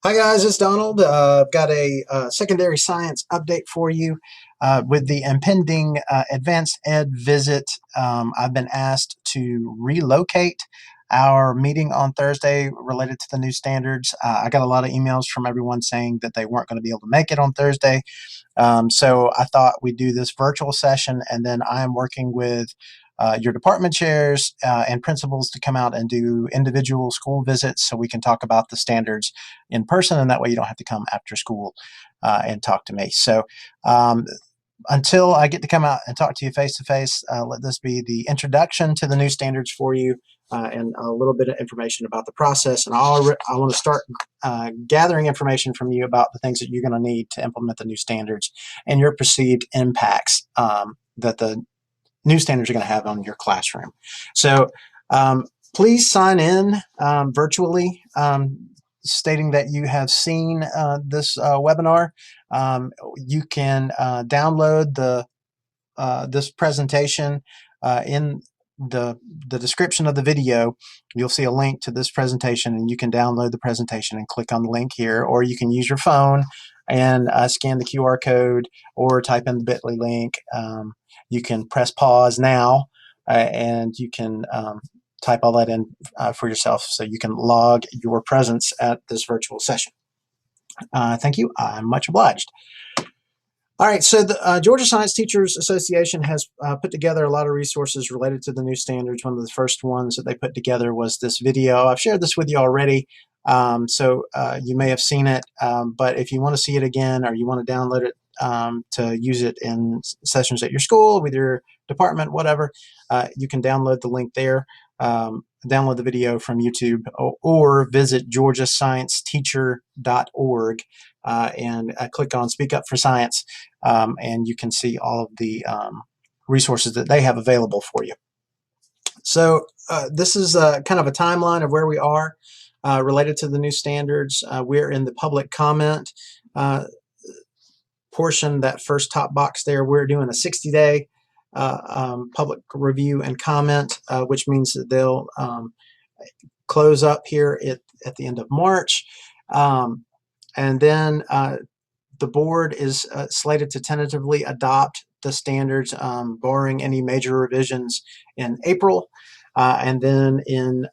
Hi guys, it's Donald. I've got a secondary science update for you. With the impending advanced ed visit, I've been asked to relocate our meeting on Thursday related to the new standards. I got a lot of emails from everyone saying that they weren't going to be able to make it on Thursday. So I thought we'd do this virtual session, and then I'm working with your department chairs and principals to come out and do individual school visits so we can talk about the standards in person, and that way you don't have to come after school and talk to me. So until I get to come out and talk to you face to face, let this be the introduction to the new standards for you and a little bit of information about the process. And I want to start gathering information from you about the things that you're going to need to implement the new standards and your perceived impacts that the new standards are going to have on your classroom. So please sign in virtually, stating that you have seen this webinar. You can download this presentation in the description of the video. You'll see a link to this presentation, and you can download the presentation and click on the link here, or you can use your phone and scan the QR code or type in the bit.ly link. You can press pause now and you can type all that in for yourself so you can log your presence at this virtual session. Thank you. I'm much obliged. All right, so the Georgia Science Teachers Association has put together a lot of resources related to the new standards. One of the first ones that they put together was this video. I've shared this with you already, so you may have seen it, but if you want to see it again or you want to download it to use it in sessions at your school, with your department, whatever, you can download the link there. Download the video from YouTube or visit georgiascienceteacher.org and click on Speak Up for Science, and you can see all of the resources that they have available for you. So this is kind of a timeline of where we are related to the new standards. We're in the public comment portion, that first top box there. We're doing a 60-day public review and comment, which means that they'll close up here at the end of March. And then the board is slated to tentatively adopt the standards, barring any major revisions, in April. And then in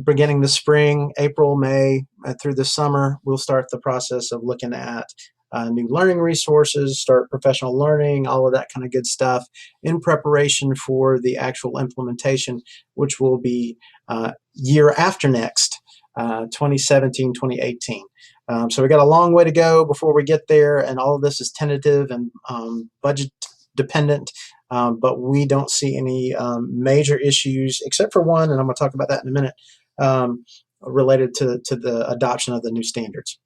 beginning the spring, April, May, through the summer, we'll start the process of looking at new learning resources, start professional learning, all of that kind of good stuff in preparation for the actual implementation, which will be year after next, 2017, 2018. So we got a long way to go before we get there, and all of this is tentative and budget dependent, but we don't see any major issues except for one, and I'm going to talk about that in a minute, related to the adoption of the new standards.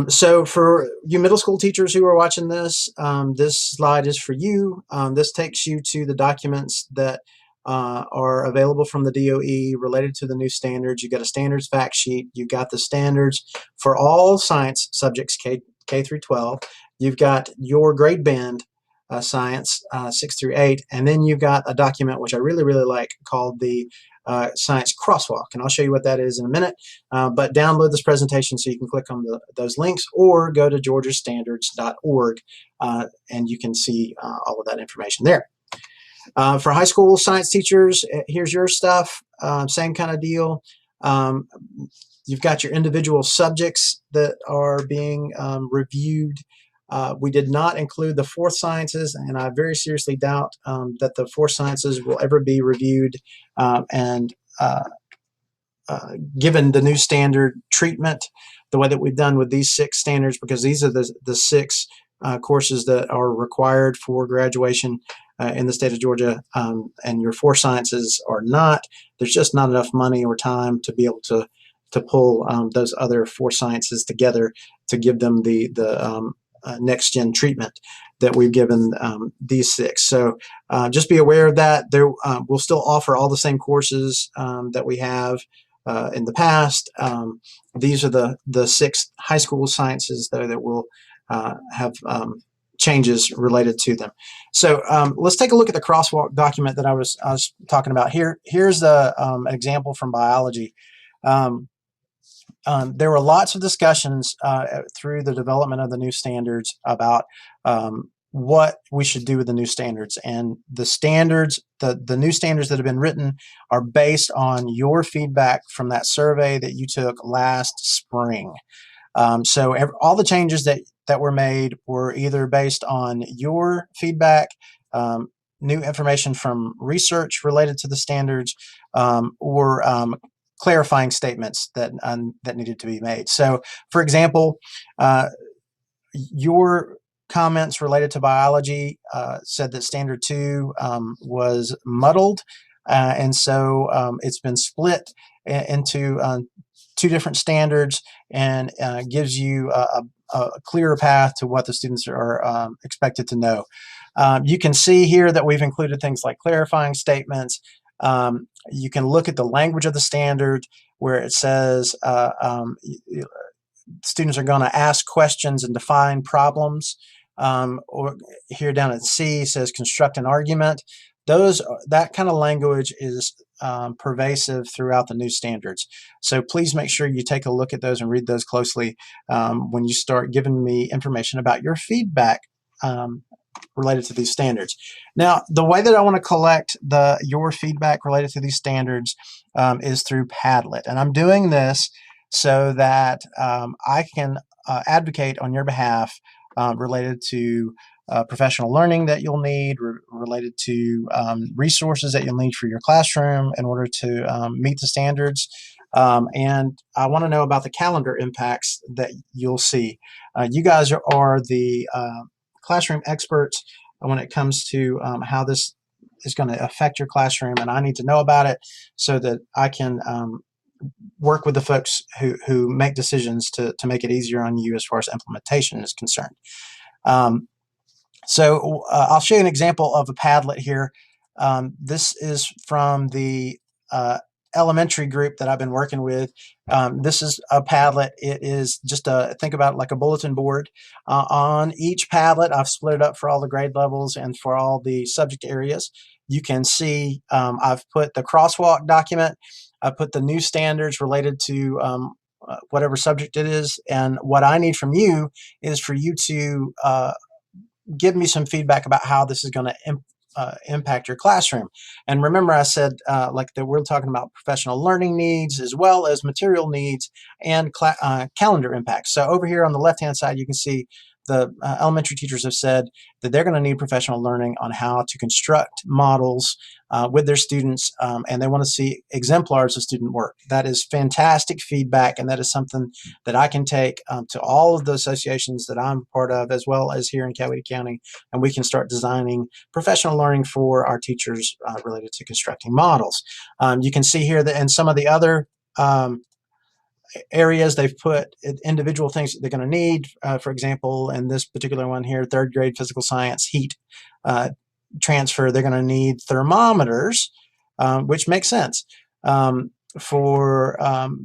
So for you middle school teachers who are watching this, this slide is for you. This takes you to the documents that are available from the DOE related to the new standards. You got a standards fact sheet. You got the standards for all science subjects K through 12. You've got your grade band science 6 through 8, and then you've got a document which I really like called the Science Crosswalk, and I'll show you what that is in a minute. But download this presentation so you can click on those links, or go to georgiastandards.org and you can see all of that information there. For high school science teachers, here's your stuff. Same kind of deal. You've got your individual subjects that are being reviewed. We did not include the fourth sciences, and I very seriously doubt that the fourth sciences will ever be reviewed and given the new standard treatment the way that we've done with these 6 standards, because these are the 6 courses that are required for graduation in the state of Georgia, and your 4 sciences are not. There's just not enough money or time to be able to pull those other 4 sciences together to give them the next-gen treatment that we've given these 6. So just be aware of that. We'll still offer all the same courses that we have in the past. These are the 6 high school sciences that will have changes related to them. So let's take a look at the crosswalk document that I was talking about here. Here's an example from biology. there were lots of discussions through the development of the new standards about what we should do with the new standards. And the standards, the new standards that have been written are based on your feedback from that survey that you took last spring. So all the changes that were made were either based on your feedback, new information from research related to the standards, or clarifying statements that needed to be made. So, for example, your comments related to biology said that Standard 2 was muddled, and so it's been split into two different standards, and gives you a clearer path to what the students are expected to know. You can see here that we've included things like clarifying statements. You can look at the language of the standard where it says students are going to ask questions and define problems. Or here down at C says construct an argument. That kind of language is pervasive throughout the new standards. So please make sure you take a look at those and read those closely when you start giving me information about your feedback related to these standards. Now, the way that I want to collect your feedback related to these standards is through Padlet. And I'm doing this so that I can advocate on your behalf related to professional learning that you'll need, related to resources that you'll need for your classroom in order to meet the standards. And I want to know about the calendar impacts that you'll see. You guys are the classroom experts when it comes to how this is going to affect your classroom, and I need to know about it so that I can work with the folks who make decisions to make it easier on you as far as implementation is concerned. So I'll show you an example of a Padlet here. This is from the elementary group that I've been working with. This is a Padlet. It is just think about it like a bulletin board. On each Padlet, I've split it up for all the grade levels and for all the subject areas. You can see I've put the crosswalk document. I put the new standards related to whatever subject it is. And what I need from you is for you to give me some feedback about how this is going to impact your classroom. And remember, I said like that we're talking about professional learning needs as well as material needs and calendar impacts. So over here on the left-hand side, you can see the elementary teachers have said that they're going to need professional learning on how to construct models with their students, and they want to see exemplars of student work. That is fantastic feedback, and that is something that I can take to all of the associations that I'm part of, as well as here in Coweta County, and we can start designing professional learning for our teachers related to constructing models. You can see here that in some of the other areas they've put individual things that they're going to need. For example, in this particular one here, third grade physical science heat transfer, they're going to need thermometers, which makes sense. For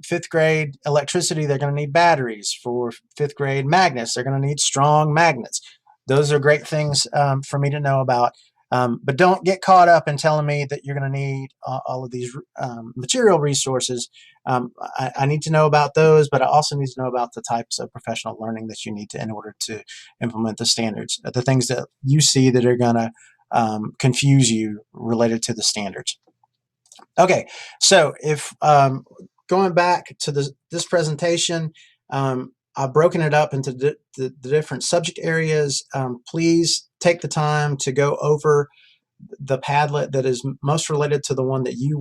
fifth grade electricity, they're going to need batteries. For fifth grade magnets, they're going to need strong magnets. Those are great things for me to know about. But don't get caught up in telling me that you're going to need all of these material resources. I need to know about those, but I also need to know about the types of professional learning that you need in order to implement the standards, the things that you see that are going to confuse you related to the standards. Okay, so if going back to this presentation, I've broken it up into the different subject areas. Please take the time to go over the Padlet that is most related to the one that you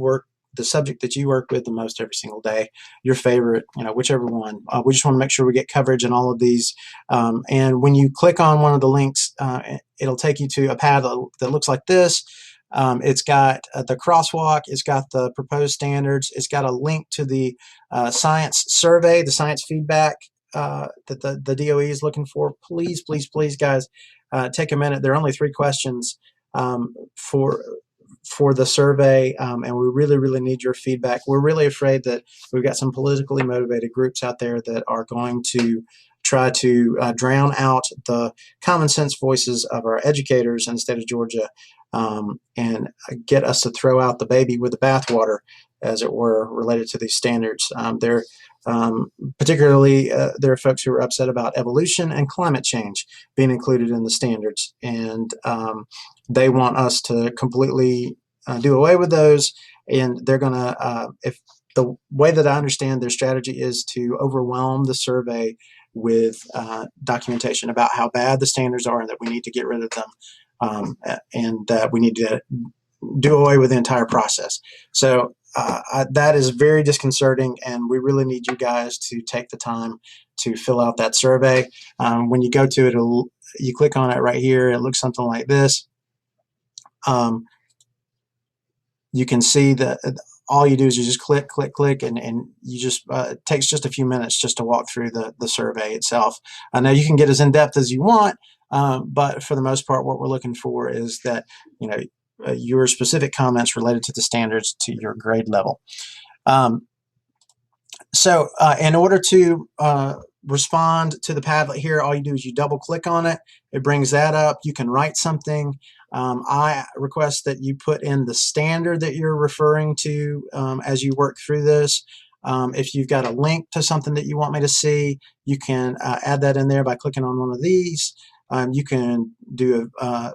the subject that you work with the most every single day, your favorite, whichever one. We just want to make sure we get coverage in all of these. And when you click on one of the links, it'll take you to a Padlet that looks like this. It's got the crosswalk, it's got the proposed standards, it's got a link to the science survey, the science feedback that the DOE is looking for. Please, please, please, guys, take a minute. There are only 3 questions for the survey, and we really, really need your feedback. We're really afraid that we've got some politically motivated groups out there that are going to try to drown out the common sense voices of our educators in the state of Georgia, and get us to throw out the baby with the bathwater, as it were, related to these standards. They're Particularly, there are folks who are upset about evolution and climate change being included in the standards, and they want us to completely do away with those. And they're going to, if the way that I understand their strategy is to overwhelm the survey with documentation about how bad the standards are and that we need to get rid of them, and that we need to do away with the entire process. So that is very disconcerting, and we really need you guys to take the time to fill out that survey. When you go to it, you click on it right here. It looks something like this. You can see that all you do is you just click, click, click, and you just it takes just a few minutes just to walk through the survey itself. Now you can get as in depth as you want, but for the most part, what we're looking for is that your specific comments related to the standards to your grade level. So in order to respond to the Padlet here, all you do is you double click on it. It brings that up. You can write something. I request that you put in the standard that you're referring to as you work through this. If you've got a link to something that you want me to see, you can add that in there by clicking on one of these. You can do a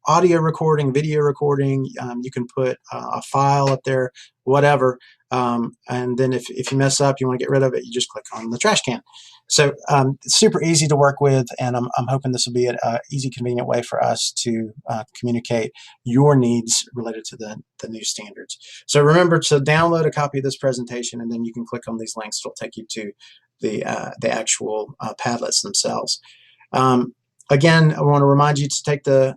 audio recording, video recording. You can put a file up there, whatever. And then if you mess up, you want to get rid of it, you just click on the trash can. So it's super easy to work with, and I'm hoping this will be an easy, convenient way for us to communicate your needs related to the new standards. So remember to download a copy of this presentation, and then you can click on these links. It'll take you to the actual Padlets themselves. Again, I want to remind you to take the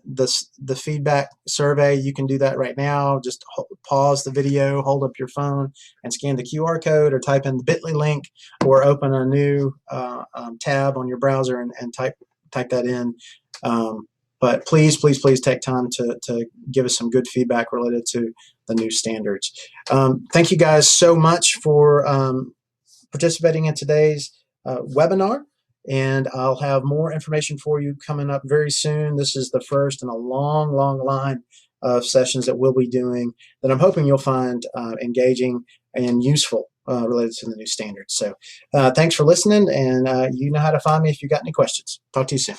feedback survey. You can do that right now. Just pause the video, hold up your phone, and scan the QR code, or type in the bit.ly link, or open a new tab on your browser and type that in. But please, please, please take time to give us some good feedback related to the new standards. Thank you guys so much for participating in today's webinar. And I'll have more information for you coming up very soon. This is the first in a long, long line of sessions that we'll be doing that I'm hoping you'll find engaging and useful related to the new standards. So thanks for listening, and you know how to find me if you've got any questions. Talk to you soon.